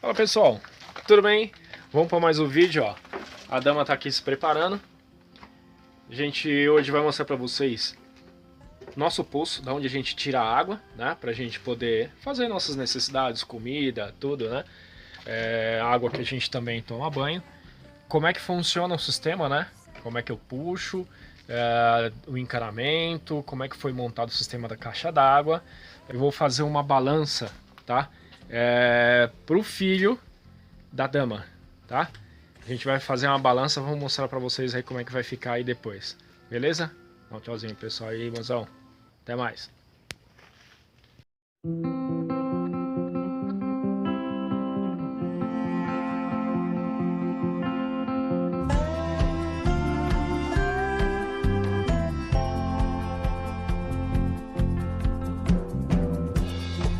Fala pessoal, tudo bem? Vamos para mais um vídeo, ó. A dama tá aqui se preparando. A gente hoje vai mostrar para vocês nosso poço, da onde a gente tira a água, né? Pra gente poder fazer nossas necessidades, comida, tudo, né? Água que a gente também toma banho. Como é que funciona o sistema, né? Como é que eu puxo, o encanamento, como é que foi montado o sistema da caixa d'água. Eu vou fazer uma balança, tá? Pro filho da dama, tá? A gente vai fazer uma balança, vamos mostrar pra vocês aí como é que vai ficar aí depois, beleza? Então, tchauzinho pessoal aí, mozão. Até mais.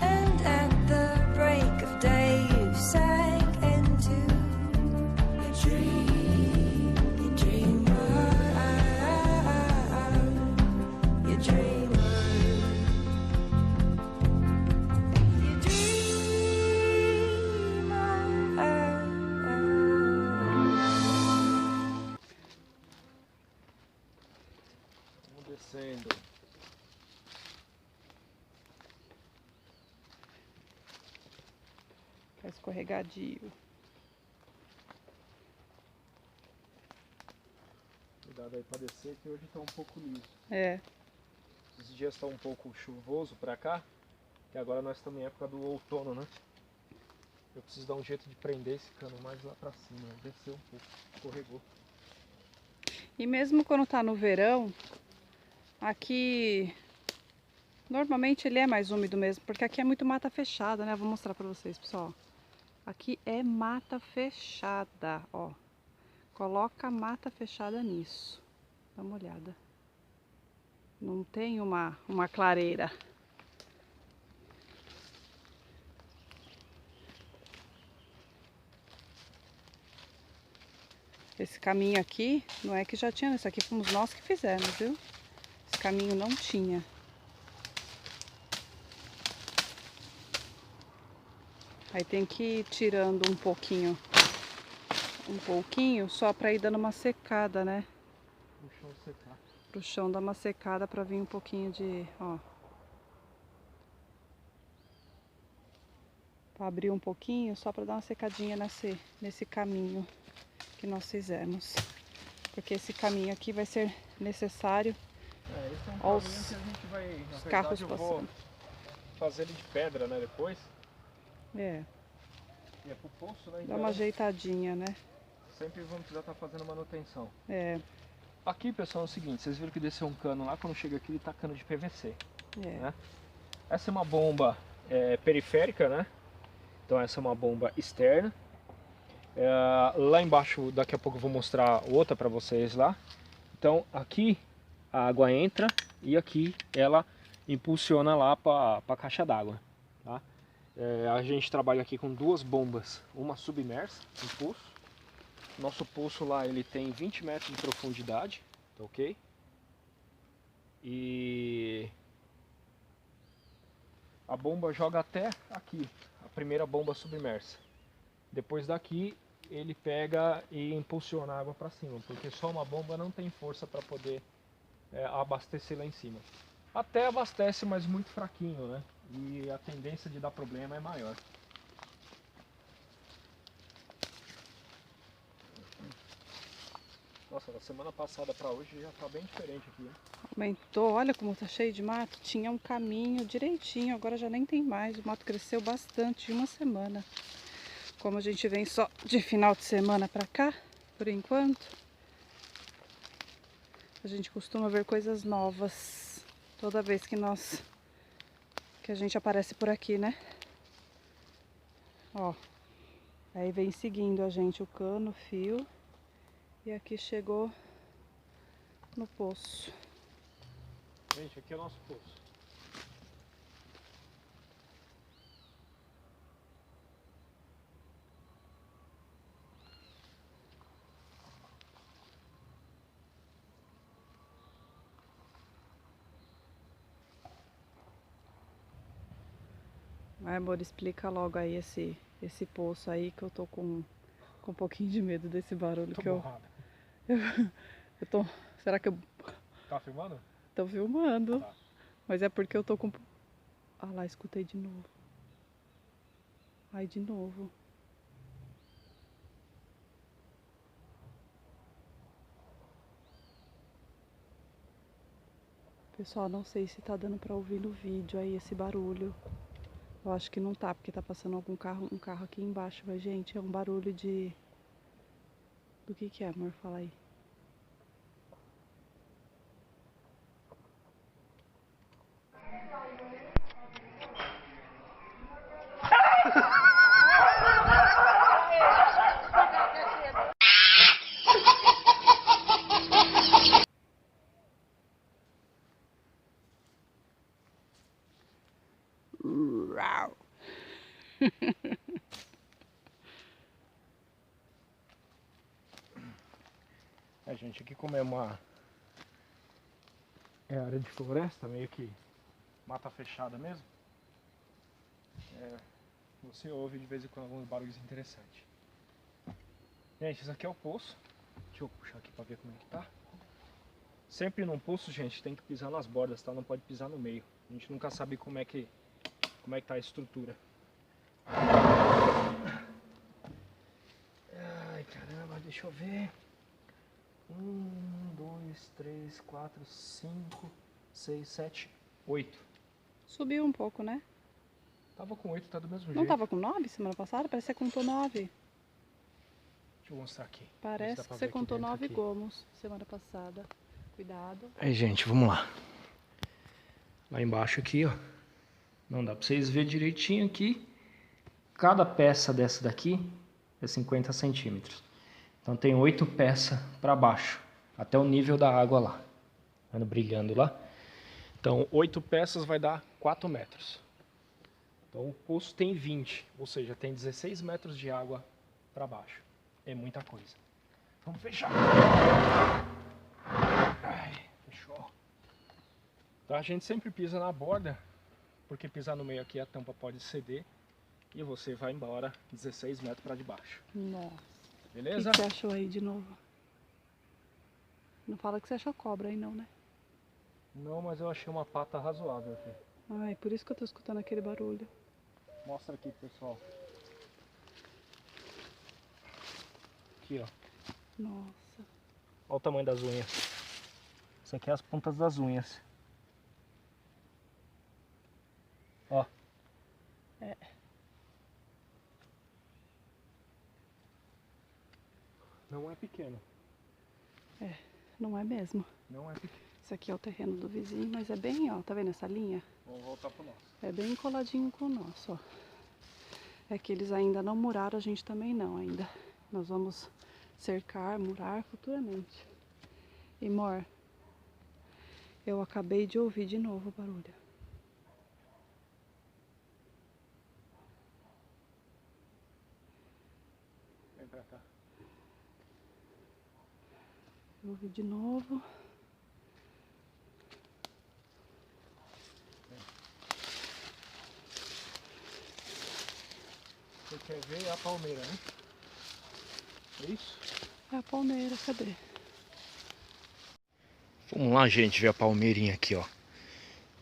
And at the break of day you sank into your dream, your dreamer, your dreamer, your dreamer. Vamos descendo. Tá escorregadio. Cuidado aí pra descer que hoje tá um pouco liso. É, Esses dias tá um pouco chuvoso pra cá, que agora nós estamos em época do outono, né? Eu preciso dar um jeito de prender esse cano mais lá pra cima, né? Desceu um pouco, escorregou. e mesmo quando tá no verão, aqui normalmente ele é mais úmido mesmo, porque aqui é muito mata fechada, né? Eu vou mostrar pra vocês, pessoal. Aqui é mata fechada, ó. Coloca mata fechada nisso. Dá uma olhada. Não tem uma clareira. Esse caminho aqui, não é que já tinha, isso aqui fomos nós que fizemos, viu? Esse caminho não tinha. Aí tem que ir tirando um pouquinho, só pra ir dando uma secada, né? O chão secar. Pro chão dar uma secada pra vir um pouquinho de, ó. Pra abrir um pouquinho, só pra dar uma secadinha nesse caminho que nós fizemos. Porque esse caminho aqui vai ser necessário. Esse é um Ó, caminho que a gente vai, na os verdade, carros eu vou passando. fazer ele de pedra, né, depois. É, E é pro poço, né, dá então uma ajeitadinha, né? sempre vamos precisar estar fazendo manutenção. É, Aqui, pessoal, é o seguinte, vocês viram que desceu um cano lá, quando chega aqui ele tá cano de PVC, é. né? Essa é uma bomba periférica, né? Então essa é uma bomba externa. Lá embaixo, daqui a pouco eu vou mostrar outra para vocês lá. Então aqui a água entra e aqui ela impulsiona lá para a caixa d'água, tá? A gente trabalha aqui com duas bombas, uma submersa, um poço. Nosso poço lá ele tem 20 metros de profundidade, tá ok? E a bomba joga até aqui, a primeira bomba submersa. Depois daqui ele pega e impulsiona a água para cima, porque só uma bomba não tem força para poder abastecer lá em cima. Até abastece, mas muito fraquinho, né? E a tendência de dar problema é maior. Nossa, da semana passada para hoje já tá bem diferente aqui, hein? Aumentou, olha como tá cheio de mato. Tinha um caminho direitinho, agora já nem tem mais. O mato cresceu bastante em uma semana. Como a gente vem só de final de semana pra cá, por enquanto, a gente costuma ver coisas novas toda vez que a gente aparece por aqui, né? Ó, aí vem seguindo a gente o cano, o fio, e aqui chegou no poço. Gente, aqui é o nosso poço. Vai, amor, explica logo aí esse poço aí, que eu tô com um pouquinho de medo desse barulho Tô que eu borrada. tô... Será que eu Tá filmando? tô filmando? Tá. Mas é porque eu tô com... Ah lá, escutei de novo. Ai, de novo. Pessoal, não sei se tá dando pra ouvir no vídeo aí esse barulho. Eu acho que não tá, porque tá passando algum carro, um carro aqui embaixo. Mas, gente, é um barulho de... Do que é, amor? Fala aí. Rau. Gente, aqui como é uma... É área de floresta, meio que mata fechada mesmo. Você ouve de vez em quando alguns barulhos interessantes. Gente, isso aqui é o poço. Deixa eu puxar aqui pra ver como é que tá. Sempre num poço, gente, tem que pisar nas bordas, tá? Não pode pisar no meio. A gente nunca sabe como é que tá a estrutura. Ai, caramba, deixa eu ver. 1, 2, 3, 4, 5, 6, 7, 8. Subiu um pouco, né? Tava com 8, tá do mesmo Não jeito. tava com 9 semana passada? Parece que você contou 9. Deixa eu mostrar aqui. Parece Dá que pra você ver aqui contou dentro 9 aqui. gomos semana passada. Cuidado. Aí, gente, vamos lá. Lá embaixo aqui, ó. Não dá pra vocês verem direitinho aqui. Cada peça dessa daqui é 50 centímetros. Então tem 8 peças para baixo, até o nível da água lá. Vendo brilhando lá. Então 8 peças vai dar 4 metros. Então o poço tem 20, ou seja, tem 16 metros de água para baixo. É muita coisa. Vamos fechar. Ai, fechou. Então a gente sempre pisa na borda, porque pisar no meio aqui a tampa pode ceder e você vai embora 16 metros para debaixo. Nossa. O Beleza? que você achou aí de novo? Não fala que você achou cobra aí não, né? Não, mas eu achei uma pata razoável aqui. Ai, por isso que eu tô escutando aquele barulho. Mostra aqui, pessoal. Aqui, ó. Nossa. Olha o tamanho das unhas. Isso aqui é as pontas das unhas. Ó. É. Não é pequeno. É, não é mesmo. Não é pequeno. Esse aqui é o terreno do vizinho, mas é bem, ó, tá vendo essa linha? Vamos voltar pro nosso. É bem coladinho com o nosso, ó. É que eles ainda não muraram, a gente também não ainda. Nós vamos cercar, murar futuramente. E, amor, eu acabei de ouvir de novo o barulho. Vem pra cá. Eu ouvi de novo. Você quer ver a palmeira, né? É isso? É a palmeira, cadê? Vamos lá, gente, ver a palmeirinha aqui, ó.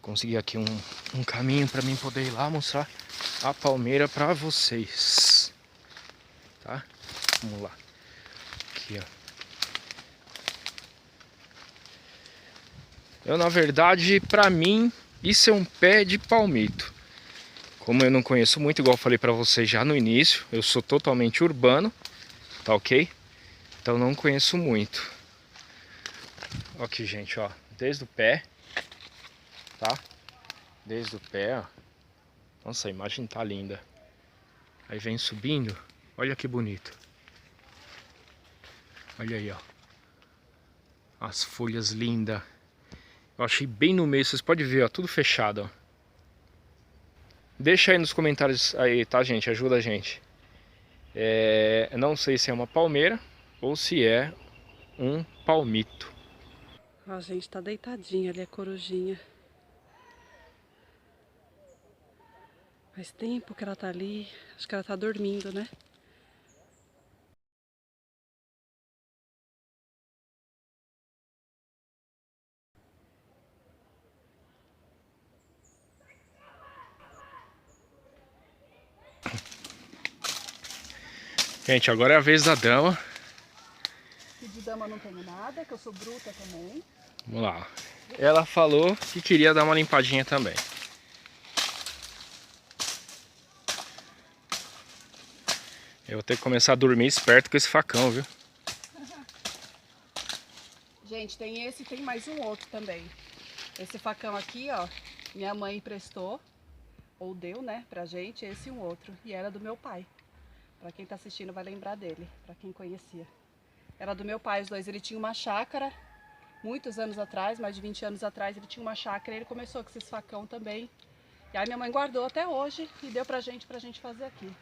Consegui aqui um caminho para mim poder ir lá mostrar a palmeira para vocês. Tá? Vamos lá. Aqui, ó. Eu, na verdade, para mim, isso é um pé de palmito. Como eu não conheço muito, igual eu falei para vocês já no início, eu sou totalmente urbano, tá ok? Então não conheço muito. Aqui, gente, ó, desde o pé, tá? Desde o pé, ó. Nossa, a imagem tá linda. Aí vem subindo, olha que bonito. Olha aí, ó. As folhas lindas. Eu achei bem no meio, vocês podem ver, ó, tudo fechado, ó. Deixa aí nos comentários aí, tá, gente? Ajuda a gente. Não sei se é uma palmeira ou se é um palmito. Ó, a gente tá deitadinha ali, a corujinha. Faz tempo que ela tá ali. Acho que ela tá dormindo, né? Gente, agora é a vez da dama. E de dama não tenho nada, que eu sou bruta também. Vamos lá. Ela falou que queria dar uma limpadinha também. Eu vou ter que começar a dormir esperto com esse facão, viu? Gente, tem esse e tem mais um outro também. Esse facão aqui, ó, minha mãe emprestou, ou deu, né, pra gente, esse e um outro. E era do meu pai. Pra quem tá assistindo vai lembrar dele, pra quem conhecia. Era do meu pai, os dois. Ele tinha uma chácara, muitos anos atrás, mais de 20 anos atrás, ele tinha uma chácara e ele começou com esses facão também. E aí minha mãe guardou até hoje e deu pra gente fazer aqui.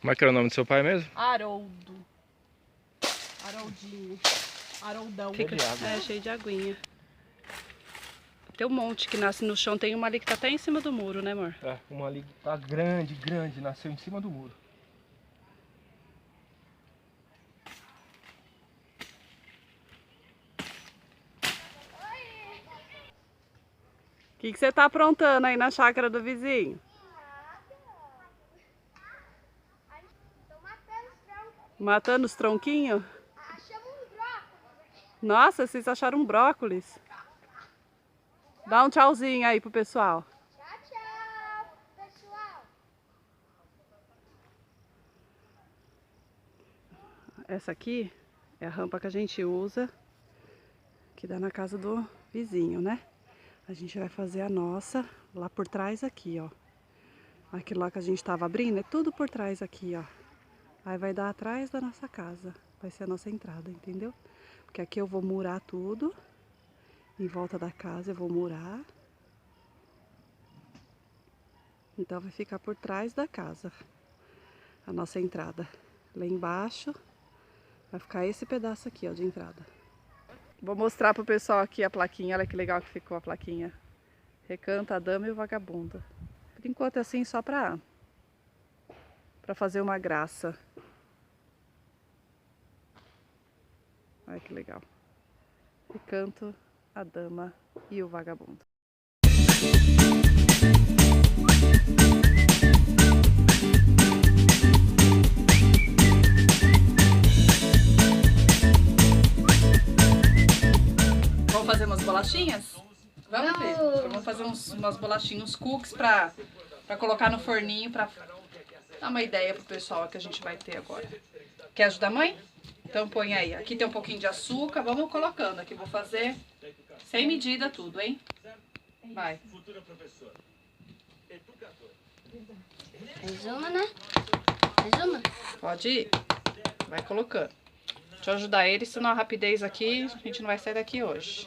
Como é que era o nome do seu pai mesmo? Haroldo. Haroldinho. Haroldão. Cheio de água. É, cheio de aguinha. Tem um monte que nasce no chão. Tem uma ali que tá até em cima do muro, né, amor? É, uma ali tá grande, grande, nasceu em cima do muro. O que você tá aprontando aí na chácara do vizinho? Tô matando os troncos. Matando os tronquinhos? Achamos um brócolis. Nossa, vocês acharam um brócolis. Dá um tchauzinho aí pro pessoal. Tchau, tchau, pessoal. Essa aqui é a rampa que a gente usa, que dá na casa do vizinho, né? A gente vai fazer a nossa lá por trás aqui, ó. Aquilo lá que a gente tava abrindo é tudo por trás aqui, ó. Aí vai dar atrás da nossa casa. Vai ser a nossa entrada, entendeu? Porque aqui eu vou murar tudo. Em volta da casa eu vou murar. Então vai ficar por trás da casa a nossa entrada. Lá embaixo vai ficar esse pedaço aqui, ó, de entrada. Vou mostrar pro pessoal aqui a plaquinha. Olha que legal que ficou a plaquinha. Recanto a dama e o vagabundo. Por enquanto é assim só pra fazer uma graça. Olha que legal. Recanto a dama e o vagabundo. Vamos fazer umas bolachinhas? Vamos ver. Vamos fazer umas bolachinhas, uns cookies pra colocar no forninho pra dar uma ideia pro pessoal que a gente vai ter agora. Quer ajudar a mãe? Então põe aí. Aqui tem um pouquinho de açúcar. Vamos colocando aqui. Vou fazer sem medida tudo, hein? Vai. Mais uma, né? Mais uma. Pode ir. Vai colocando. Deixa eu ajudar ele, senão a rapidez aqui, a gente não vai sair daqui hoje.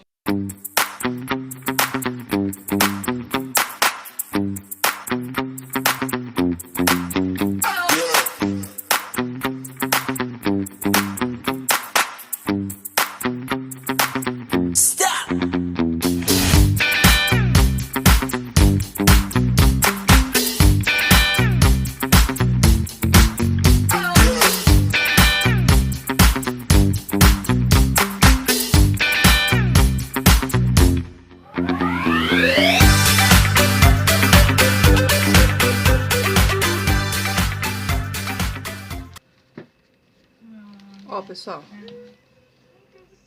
Ó, pessoal,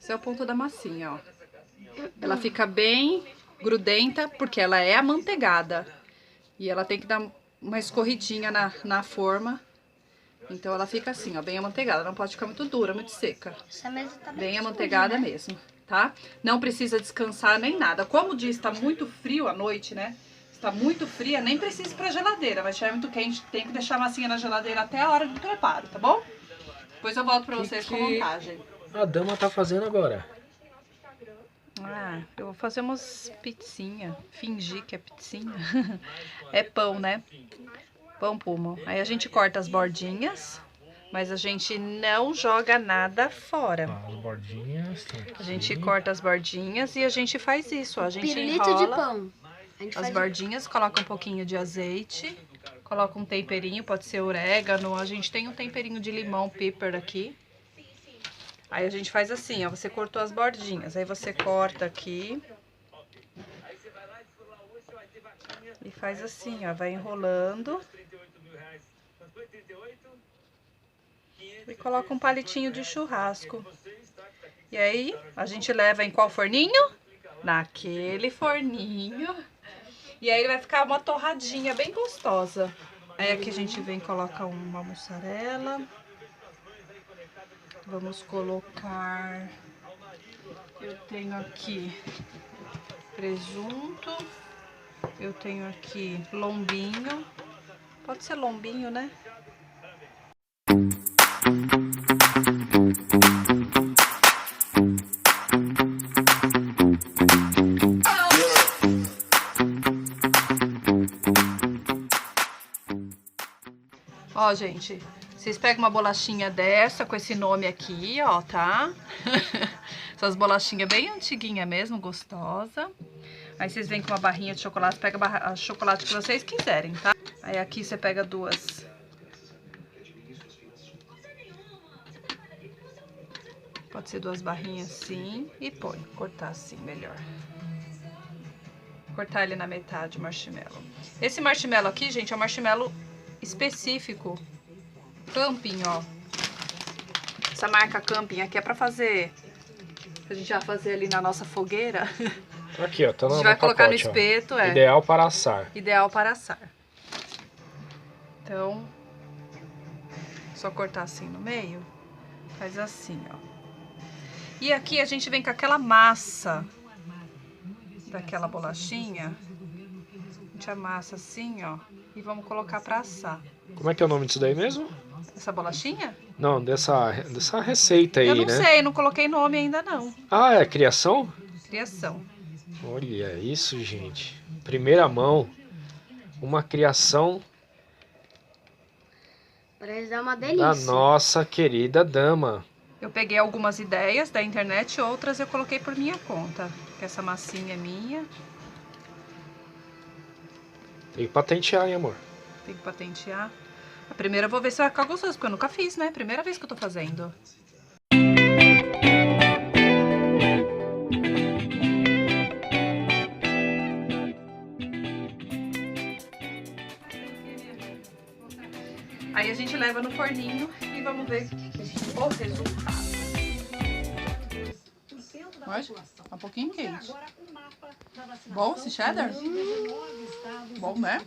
esse é o ponto da massinha, ó. Ela fica bem grudenta porque ela é amanteigada. E ela tem que dar uma escorridinha na forma. Então ela fica assim, ó, bem amanteigada. Não pode ficar muito dura, muito seca. Essa mesa tá Bem amanteigada mesmo, tá? Não precisa descansar nem nada. Como o dia está muito frio à noite, né? Está muito fria, nem precisa ir pra geladeira. Mas se estiver muito quente, tem que deixar a massinha na geladeira até a hora do preparo, tá bom? Depois eu volto pra vocês com a montagem. A dama tá fazendo agora? Ah, eu vou fazer umas pizzinha. Fingir que é pizzinha. É pão, né? Pão puma. Aí a gente corta as bordinhas, mas a gente não joga nada fora. As bordinhas. A gente corta as bordinhas e a gente faz isso, ó. A gente Pirulito de enrola pão. A gente as faz bordinhas, coloca um pouquinho de azeite Coloca um temperinho, pode ser orégano. A gente tem um temperinho de limão, pepper aqui. Aí a gente faz assim, ó. Você cortou as bordinhas. Aí você corta aqui. E faz assim, ó. Vai enrolando. E coloca um palitinho de churrasco. E aí, a gente leva em qual forninho? Naquele forninho. E aí vai ficar uma torradinha bem gostosa. Aí aqui a gente vem e coloca uma mussarela. Vamos colocar... Eu tenho aqui presunto. Eu tenho aqui lombinho. Pode ser lombinho, né? Ó, gente, vocês pegam uma bolachinha dessa com esse nome aqui, ó, tá? Essas bolachinhas bem antiguinha mesmo, gostosa. Aí vocês vêm com uma barrinha de chocolate, pega a chocolate que vocês quiserem, tá? Aí aqui você pega duas. Pode ser duas barrinhas assim e põe. Cortar assim, melhor. Cortar ele na metade, o marshmallow. Esse marshmallow aqui, gente, é um marshmallow específico. Camping, ó. Essa marca Camping aqui é pra fazer... A gente vai fazer ali na nossa fogueira. Aqui, ó, tá A no gente vai colocar no pacote, ó. espeto, é. Ideal para assar. Ideal para assar. Então, só cortar assim no meio. Faz assim, ó. E aqui a gente vem com aquela massa daquela bolachinha. A gente amassa assim, ó. E vamos colocar pra assar. Como é que é o nome disso daí mesmo? Essa bolachinha? Não, dessa receita aí, Eu não né? sei, não coloquei nome ainda não. Ah, é criação? Criação. Olha isso, gente. Primeira mão. Uma criação Parece dar uma da delícia. nossa querida dama. Eu peguei algumas ideias da internet, outras eu coloquei por minha conta. Que essa massinha é minha. Tem que patentear, hein, amor? Tem que patentear. A primeira eu vou ver se vai ficar gostoso, porque eu nunca fiz, né? Primeira vez que eu tô fazendo. Aí a gente leva no forninho e vamos ver o resultado. Pode? Tá um pouquinho quente. Bom esse cheddar? Bom, né?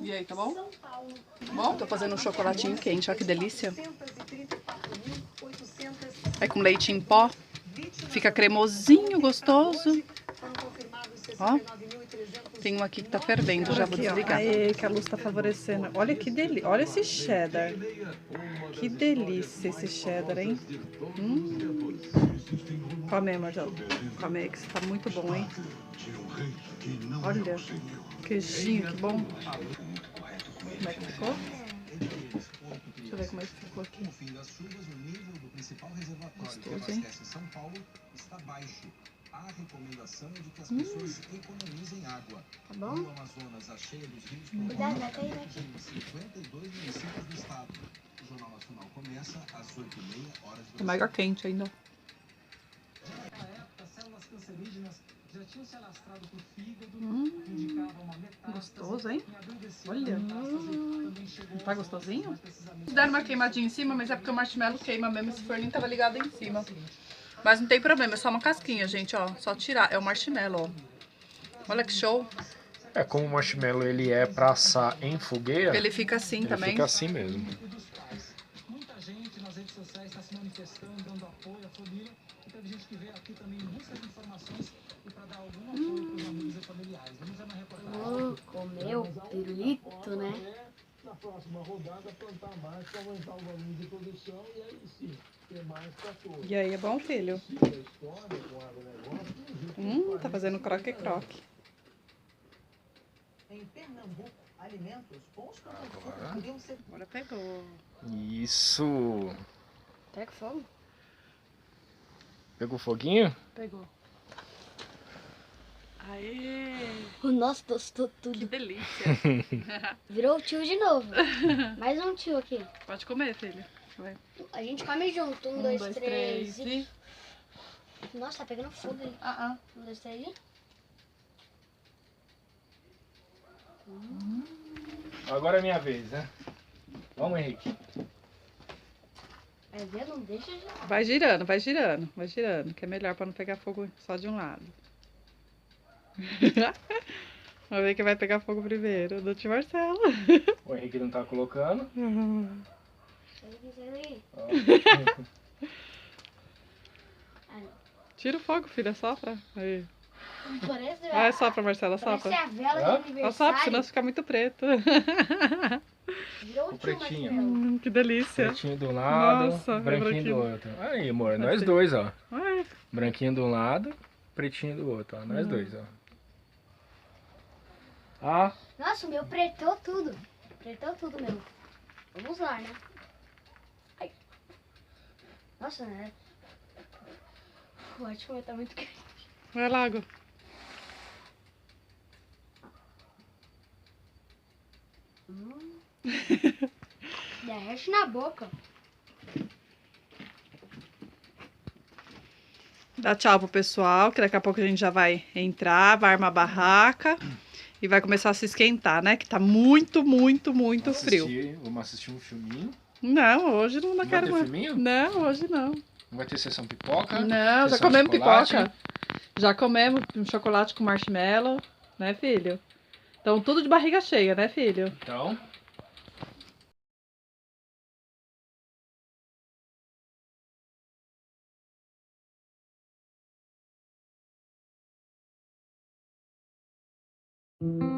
E aí, tá bom? Bom? Tô fazendo um chocolatinho quente, olha que delícia. É com leite em pó. Fica cremosinho, gostoso. Ó. Tem um aqui que tá fervendo, já vou desligar. Aí, que a luz tá favorecendo. Olha que delícia. Olha esse cheddar. Que delícia esse cheddar, hein? Come aí, Marcelo. Come aí, que isso tá muito bom, hein? Olha. Queijinho, que bom. Como é que ficou? Deixa eu ver como é que ficou aqui. Gostoso, hein? A recomendação é de que as pessoas economizem água. Tá bom? No Amazonas, a cheia dos rios Cuidado, vai cair aqui. em 52 municípios do estado. O Jornal Nacional começa às 8h30 Tá mega quente ainda. As células cancerígenas já tinham se alastrado por fígado, indicavam uma metástase. Gostoso, hein? Em abril desse Olha. ano, a metástase também chegou Tá gostosinho? mais precisamente Deram uma queimadinha em cima, mas é porque o marshmallow queima mesmo. Esse forninho tava ligado em cima. Mas não tem problema, é só uma casquinha, gente, ó. Só tirar. É o marshmallow, ó. Olha que show. É, como o marshmallow ele é pra assar em fogueira, Ele fica assim ele também. fica assim mesmo. muita gente nas redes sociais está se manifestando, dando apoio à família. E teve gente que veio aqui também em busca de informações e para dar algum apoio para os amigos e familiares. Vamos ver na reportagem. Comeu pirulito, né? Na próxima rodada, plantar mais para aumentar o volume de produção e aí sim, ter mais para todos. E aí, é bom, filho? A história com agronegócio, Tá fazendo croque-croque. Em Pernambuco, alimentos bons para o futuro poderiam ser Agora pegou. Isso. Pega fogo. Pegou foguinho? Pegou. Aê! Nossa, tostou Que tudo. delícia. Virou tio de novo. Mais um tio aqui. Pode comer, filho. Vai. A gente come junto. Um, dois, três e... Nossa, tá pegando fogo aí. Um, dois, três e... Agora é minha vez, né? Vamos, Henrique. Vai ver, não deixa já. Vai girando, vai girando, vai girando, que é melhor pra não pegar fogo só de um lado. Vamos ver quem vai pegar fogo primeiro, do tio Marcelo. O Henrique não tá colocando. Sai daí. Ó. Tira o fogo, filha, sopra. Aí. Parece, Vai, sopra, Marcela, parece sopra. a vela Hã? de Só sopra, senão aniversário. fica muito preto. Virou O tio pretinho. Marcelo. Que delícia. Pretinho do lado, Nossa, branquinho branquinho. do outro. Aí, amor, nós Assim. dois, ó. Ai, Branquinho de um lado, pretinho do outro, ó. Nós dois, ó. Ah, Nossa, o meu pretou tudo. Pretou tudo, meu. Vamos lá, né? Ai. Nossa, né? O ótimo tá muito quente. vai lá, Gu. Derrete na boca. Dá tchau pro pessoal, que daqui a pouco a gente já vai entrar, vai armar a barraca e vai começar a se esquentar, né? Que tá muito, muito, muito frio. Vamos assistir um filminho. Não, hoje não Vai quero ter mais. filminho? Não, hoje não. Não vai ter sessão pipoca? Não, já Sessão comemos chocolate? pipoca. Já comemos um chocolate com marshmallow, né, filho? Então tudo de barriga cheia, né, filho? Então, Thank